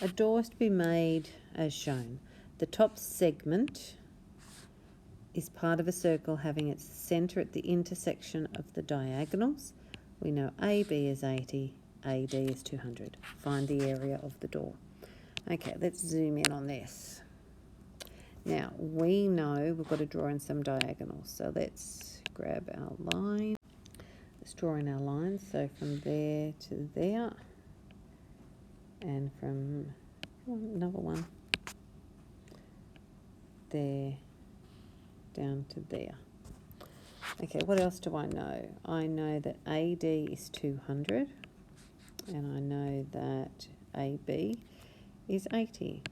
A door is to be made as shown. The top segment is part of a circle having its centre at the intersection of the diagonals. We know AB is 80, AD is 200. Find the area of the door. Okay, let's zoom in on this. Now, we know we've got to draw in some diagonals. So let's grab our line. Let's draw in our lines. So from there to there. And from another one. There down to there. Okay, what else do I know? I know that AD is 200. And I know that AB is 80.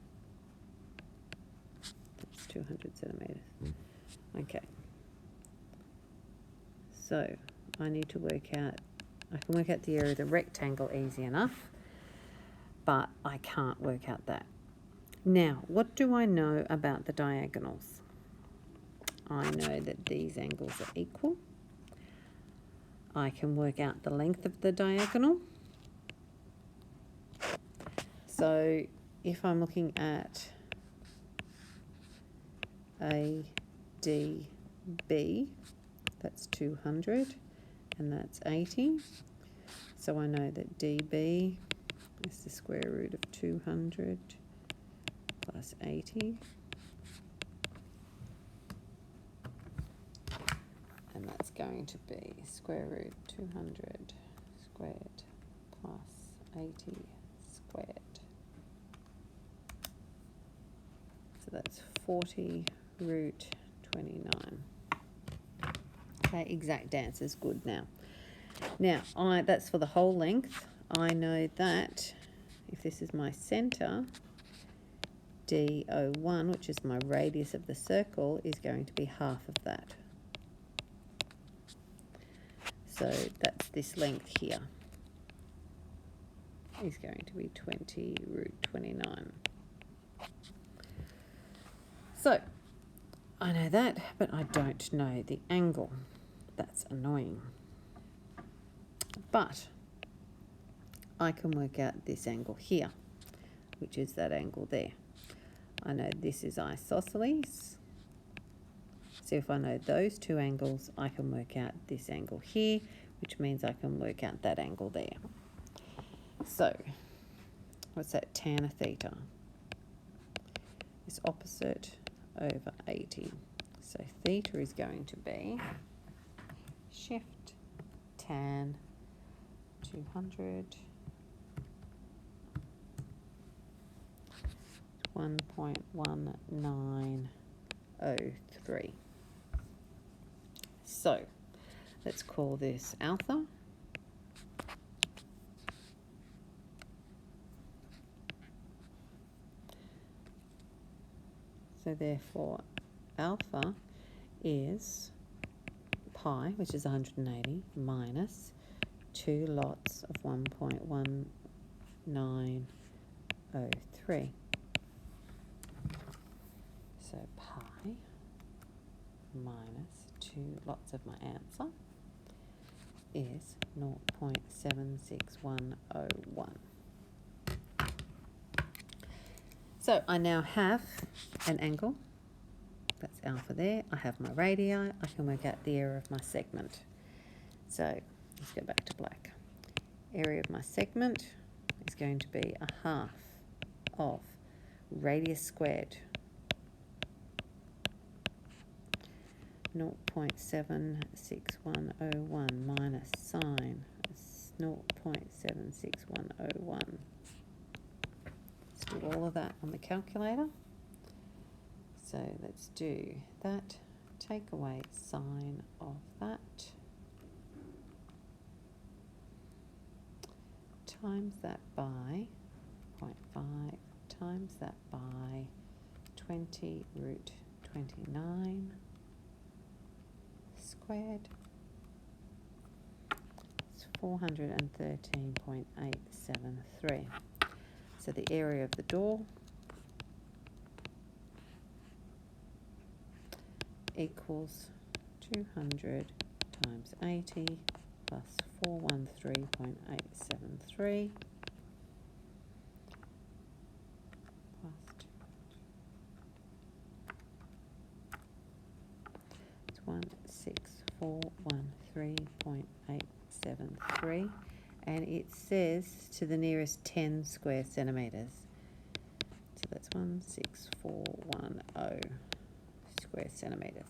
200 centimetres. Okay. So I need to work out, I can work out the area of the rectangle easy enough, but I can't work out that. Now, what do I know about the diagonals? I know that these angles are equal. I can work out the length of the diagonal. So if I'm looking at ADB, that's 200 and that's 80. So I know that DB is the square root of 200 plus 80. And that's going to be square root 200 squared plus 80 squared. So that's 40 root 29. Okay, exact answer is good now. Now, that's for the whole length. I know that if this is my centre, D01, which is my radius of the circle, is going to be half of that. So that's this length here is going to be 20 root 29. So I know that, but I don't know the angle. That's annoying. But I can work out this angle here, which is that angle there. I know this is isosceles. So if I know those two angles, I can work out this angle here, which means I can work out that angle there. So what's that? Tan of theta is opposite over 80. So theta is going to be shift tan 200 1.1903. So let's call this alpha. So therefore alpha is pi, which is 180, minus 2 lots of 1.1903. So pi minus 2 lots of my answer is 0.76101. So I now have an angle. That's alpha there. I have my radii. I can work out the area of my segment. So let's go back to black. Area of my segment is going to be a half of radius squared 0.76101 minus sine 0.76101. Let's do all of that on the calculator. So let's do that. Take away sine of that. Times that by 0.5 times that by 20 root 29 squared. It's 413.873. So the area of the door equals 200 times 80 plus 413.873. 16413.873, and it says to the nearest 10 square centimetres. So that's 16410 square centimetres.